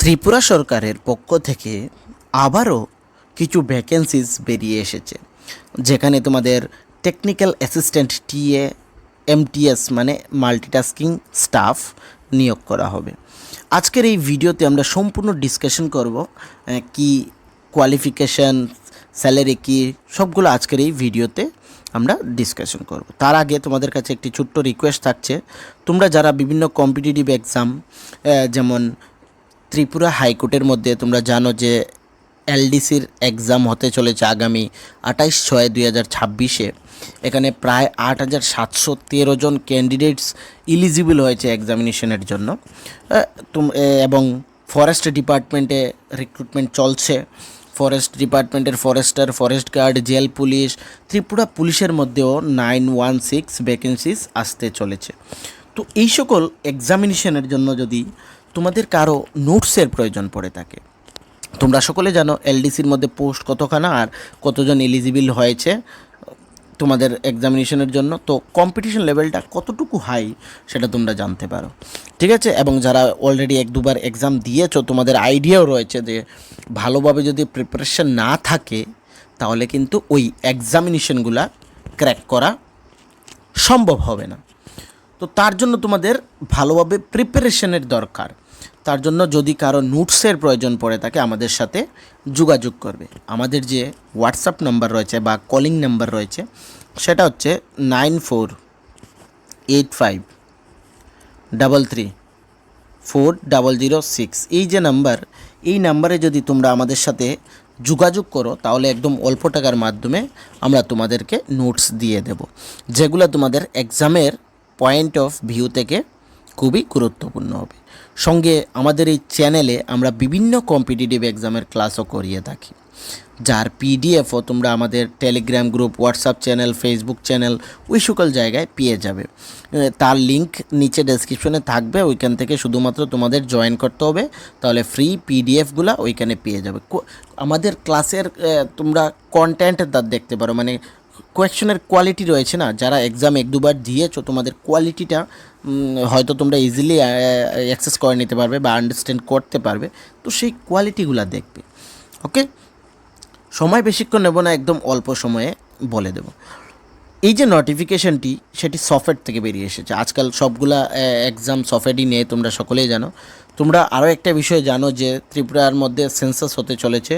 ত্রিপুরা সরকারের পক্ষ থেকে আবারও কিছু ভ্যাকেন্সিস বেরিয়ে এসেছে, যেখানে তোমাদের টেকনিক্যাল অ্যাসিস্ট্যান্ট টিএ এমটিএস মানে মাল্টিটাস্কিং স্টাফ নিয়োগ করা হবে। আজকের এই ভিডিওতে আমরা সম্পূর্ণ ডিসকাশন করব কি কোয়ালিফিকেশান, স্যালারি কি, সবগুলো আজকের এই ভিডিওতে আমরা ডিসকাশন করব। তার আগে তোমাদের কাছে একটি ছোট্ট রিকোয়েস্ট থাকছে, তোমরা যারা বিভিন্ন কম্পিটিটিভ এক্সাম যেমন ত্রিপুরা হাইকোর্টের মধ্যে তোমরা জানো যে এলডিসির এক্সাম হতে চলেছে আগামী 28/6/2026-এ। এখানে প্রায় 8,713 জন ক্যান্ডিডেটস ইলিজিবল হয়েছে এক্সামিনেশনের জন্য, এবং ফরেস্ট ডিপার্টমেন্টে রিক্রুটমেন্ট চলছে। ফরেস্ট ডিপার্টমেন্টের forester, forest guard, jail police, Tripura পুলিশের মধ্যেও 916 ভ্যাকেন্সিস আসতে চলেছে। তো এই সকল এক্সামিনেশনের জন্য যদি তোমাদের কারো নোটসের প্রয়োজন পড়ে থাকে, তোমরা সকলে জানো এলডিসির মধ্যে পোস্ট কতখানা আর কতজন এলিজিবল হয়েছে তোমাদের এক্সামিনেশনের জন্য, তো কম্পিটিশন লেভেলটা কতটুকু হাই সেটা তোমরা জানতে পারো, ঠিক আছে। এবং যারা অলরেডি 1-2বার এক্সাম দিয়েছো, তোমাদের আইডিয়াও রয়েছে যে ভালোভাবে যদি প্রিপারেশন না থাকে তাহলে কিন্তু ওই এক্সামিনেশনগুলা ক্র্যাক করা সম্ভব হবে না। তো তার জন্য তোমাদের ভালোভাবে প্রিপারেশনের দরকার। তার জন্য যদি কারো নোটসের প্রয়োজন পড়ে থাকে আমাদের সাথে যোগাযোগ করবে। আমাদের যে হোয়াটসঅ্যাপ নাম্বার রয়েছে বা কলিং নাম্বার রয়েছে সেটা হচ্ছে 9485334006। এই যে নাম্বার, এই নাম্বারে যদি তোমরা আমাদের সাথে যোগাযোগ করো তাহলে একদম অল্প টাকার মাধ্যমে আমরা তোমাদেরকে নোটস দিয়ে দেব, যেগুলো তোমাদের এক্সামের পয়েন্ট অফ ভিউ থেকে খুবই গুরুত্বপূর্ণ হবে। সঙ্গে আমাদের এই চ্যানেলে আমরা বিভিন্ন কম্পিটিটিভ এক্সামের ক্লাসও করিয়ে থাকি, যার পিডিএফও তোমরা আমাদের Telegram group, WhatsApp channel, Facebook channel ওই সকল জায়গায় পেয়ে যাবে। তার লিঙ্ক নিচে ডেসক্রিপশনে থাকবে, ওইখান থেকে শুধুমাত্র তোমাদের জয়েন করতে হবে, তাহলে ফ্রি পিডিএফগুলো ওইখানে পেয়ে যাবে। আমাদের ক্লাসের তোমরা কন্টেন্ট তার দেখতে পারো, মানে কোয়েশ্চনের কোয়ালিটি রয়েছে না, যারা এক্সাম 1-2বার দিয়েছো তোমাদের কোয়ালিটিটা হয়তো তোমরা ইজিলি অ্যাক্সেস করে নিতে পারবে বা আন্ডারস্ট্যান্ড করতে পারবে, তো সেই কোয়ালিটিগুলো দেখবে। ওকে, সময় বেশিক্ষণ নেব না, একদম অল্প সময়ে বলে দেব। এই যে নোটিফিকেশনটি সেটি সফটওয়্যার থেকে বেরিয়ে এসেছে। আজকাল সবগুলা এক্সাম সফটওয়্যারই নিয়ে তোমরা সকলেই জানো। তোমরা আরও একটা বিষয় জানো যে ত্রিপুরার মধ্যে সেন্সাস হতে চলেছে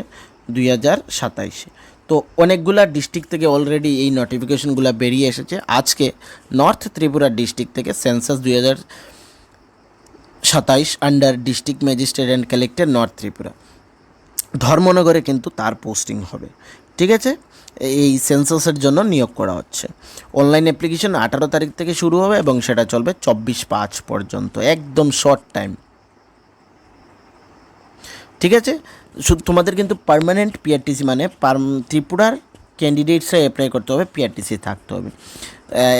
2027-এ। তো অনেকগুলা ডিস্ট্রিক্ট থেকে অলরেডি এই নোটিফিকেশনগুলো বেরিয়ে এসেছে। আজকে নর্থ ত্রিপুরা ডিস্ট্রিক্ট থেকে census 2027 under district magistrate and collector north Tripura ধর্মনগরে কিন্তু তার পোস্টিং হবে, ঠিক আছে। এই সেন্সাসের জন্য নিয়োগ করা হচ্ছে। অনলাইন অ্যাপ্লিকেশন 18 তারিখ থেকে শুরু হবে এবং সেটা চলবে 24/5 পর্যন্ত, একদম শর্ট টাইম, ঠিক আছে। শুধু তোমাদের কিন্তু পার্মানেন্ট পিআরটিসি মানে ত্রিপুরার ক্যান্ডিডেটসরা অ্যাপ্লাই করতে হবে, পিআরটিসি থাকতে হবে।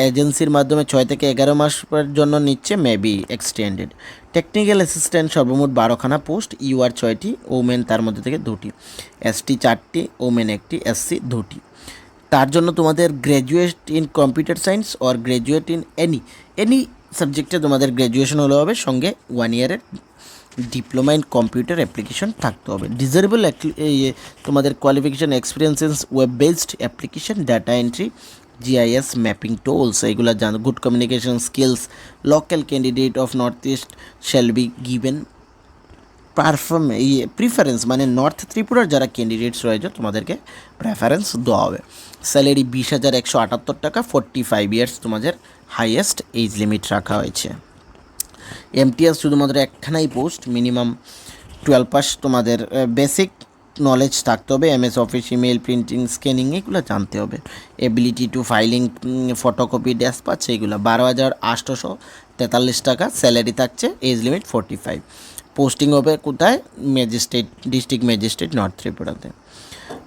এজেন্সির মাধ্যমে 6 থেকে 11 মাসের জন্য নিচ্ছে, মেবি এক্সটেন্ডেড। টেকনিক্যাল অ্যাসিস্ট্যান্ট সর্বমোট 12খানা পোস্ট, ইউআর 6টি, ওমেন তার মধ্যে থেকে 2টি, এসটি 4টি, ওমেন 1টি, এসসি 2টি। তার জন্য তোমাদের graduate in computer science or graduate in any সাবজেক্টে তোমাদের গ্র্যাজুয়েশন হলে হবে, সঙ্গে 1 ইয়ারের ডিপ্লোমা ইন কম্পিউটার অ্যাপ্লিকেশন থাকতে হবে। ডিজারেবল তোমাদের qualification experience in web based application, data entry, GIS mapping tools, এইগুলো জানো। Good communication skills, local candidate of north east shall be given preference, মানে নর্থ ত্রিপুরার যারা ক্যান্ডিডেটস রয়েছে তোমাদেরকে প্রেফারেন্স দেওয়া হবে। স্যালারি 20,178 টাকা, 45 ইয়ার্স তোমাদের হাইয়েস্ট এজ লিমিট রাখা হয়েছে। এমটিএস শুধুমাত্র একখানাই পোস্ট, মিনিমাম 12 পাস তোমাদের বেসিক নলেজ থাকতে হবে। MS office, email, printing, scanning এগুলো জানতে হবে। Ability to filing, photocopy, dispatch, এইগুলো। 12,843 টাকা স্যালারি থাকছে, এজ লিমিট 45। পোস্টিং হবে কোথায়? ম্যাজিস্ট্রেট, ডিস্ট্রিক্ট ম্যাজিস্ট্রেট নর্থ ত্রিপুরাতে।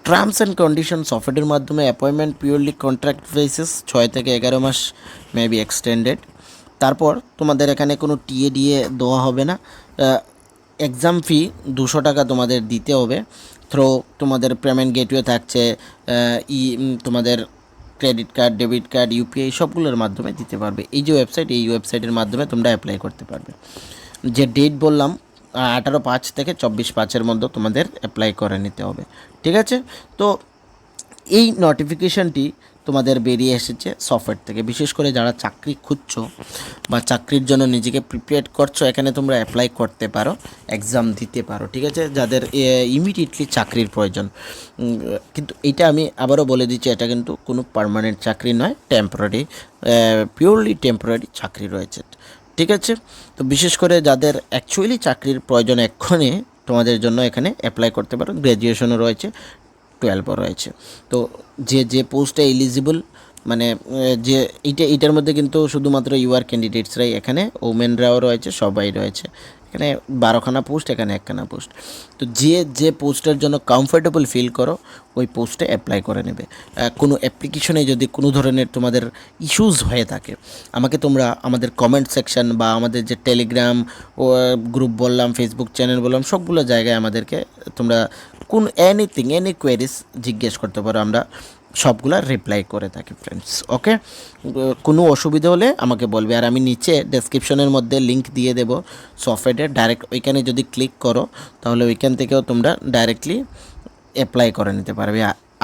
টার্মস অ্যান্ড কন্ডিশন সফটওয়্যারের মাধ্যমে অ্যাপয়েন্টমেন্ট পিওরলি কন্ট্রাক্ট বেসিস, 6 থেকে 11 মাস, মেবি এক্সটেন্ডেড। তারপর তোমাদের এখানে কোনো টিএ ডিএ দেওয়া হবে না। এক্সাম ফি 200 টাকা তোমাদের দিতে হবে। থ্রো তোমাদের পেমেন্ট গেটওয়ে থাকছে, তোমাদের credit card, debit card, UPI সবগুলোর মাধ্যমে দিতে পারবে। এই যে ওয়েবসাইট, এই ওয়েবসাইটের মাধ্যমে তোমরা অ্যাপ্লাই করতে পারবে। যে ডেট বললাম 18/5 থেকে 24/5-এর মধ্যে তোমাদের অ্যাপ্লাই করে নিতে হবে। ঠিক আছে, তো এই নোটিফিকেশানটি তোমাদের বেরিয়ে এসেছে সফটওয়্যার থেকে। বিশেষ করে যারা চাকরি খুঁজছো বা চাকরির জন্য নিজেকে প্রিপেয়ার করছো, এখানে তোমরা অ্যাপ্লাই করতে পারো, এক্সাম দিতে পারো। ঠিক আছে, যাদের ইমিডিয়েটলি চাকরির প্রয়োজন। কিন্তু এটা আমি আবারও বলে দিচ্ছি, এটা কিন্তু কোনো পার্মানেন্ট চাকরি নয়, টেম্পোরারি, পিওরলি টেম্পোরারি চাকরি রয়েছে। ঠিক আছে, তো বিশেষ করে যাদের অ্যাকচুয়ালি চাকরির প্রয়োজন এক্ষণে, তোমাদের জন্য এখানে অ্যাপ্লাই করতে পারো। গ্র্যাজুয়েশনও রয়েছে, 12ও রয়েছে। তো যে পোস্টে এলিজিবল, মানে যে এইটার মধ্যে কিন্তু শুধুমাত্র ইউআর ক্যান্ডিডেটসরাই, এখানে ওমেনরাও রয়েছে, সবাই রয়েছে। এখানে 12খানা পোস্ট, এখানে 1খানা পোস্ট। তো যে পোস্টের জন্য কমফোর্টেবল ফিল করো, ওই পোস্টে অ্যাপ্লাই করে নেবে। কোনো অ্যাপ্লিকেশনে যদি কোনো ধরনের তোমাদের ইস্যুস হয়ে থাকে, আমাকে তোমরা আমাদের কমেন্ট সেকশন বা আমাদের যে টেলিগ্রাম ও গ্রুপ বললাম, ফেসবুক চ্যানেল বললাম, সবগুলো জায়গায় আমাদেরকে তোমরা এনি কোয়েরিজ জিজ্ঞেস করতে পারো, আমরা সবগুলা রিপ্লাই করে থাকি ফ্রেন্ডস। ওকে, কোনো অসুবিধা হলে আমাকে বলবে। আর আমি নিচে ডেসক্রিপশনের মধ্যে লিঙ্ক দিয়ে দেব সফটওয়্যারের, ডাইরেক্ট ওইখানে যদি ক্লিক করো তাহলে ওইখান থেকেও তোমরা ডাইরেক্টলি অ্যাপ্লাই করে নিতে পারবে।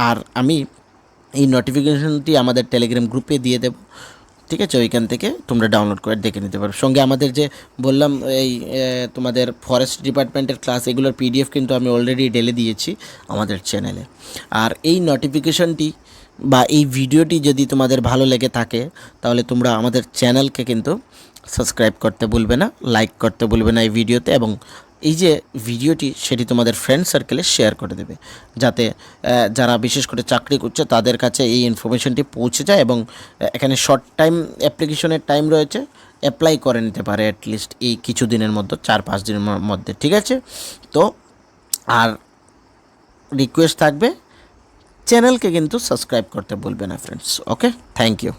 আর আমি এই নোটিফিকেশনটি আমাদের টেলিগ্রাম গ্রুপে দিয়ে দেব। ঠিক আছে, ওইখান থেকে তোমরা ডাউনলোড করে দেখে নিতে পারো। সঙ্গে আমাদের যে বললাম এই তোমাদের ফরেস্ট ডিপার্টমেন্টের ক্লাস, এগুলোর পিডিএফ কিন্তু আমি অলরেডি ঢেলে দিয়েছি আমাদের চ্যানেলে। আর এই নোটিফিকেশনটি বা এই ভিডিওটি যদি তোমাদের ভালো লেগে থাকে, তাহলে তোমরা আমাদের চ্যানেলকে কিন্তু সাবস্ক্রাইব করতে ভুলবে না, লাইক করতে ভুলবে না এই ভিডিওতে, এবং এই যে ভিডিওটি সেটি তোমাদের ফ্রেন্ড সার্কেলে শেয়ার করে দেবে, যাতে যারা বিশেষ করে চাকরি করছে তাদের কাছে এই ইনফরমেশনটি পৌঁছে যায়। এবং এখানে শর্ট টাইম অ্যাপ্লিকেশনের টাইম রয়েছে, অ্যাপ্লাই করে নিতে পারে অ্যাটলিস্ট এই কিছু দিনের মধ্যে, 4-5 দিনের মধ্যে। ঠিক আছে, তো আর রিকোয়েস্ট থাকবে, চ্যানেলকে কিন্তু সাবস্ক্রাইব করতে ভুলবে না ফ্রেন্ডস। Okay, thank you.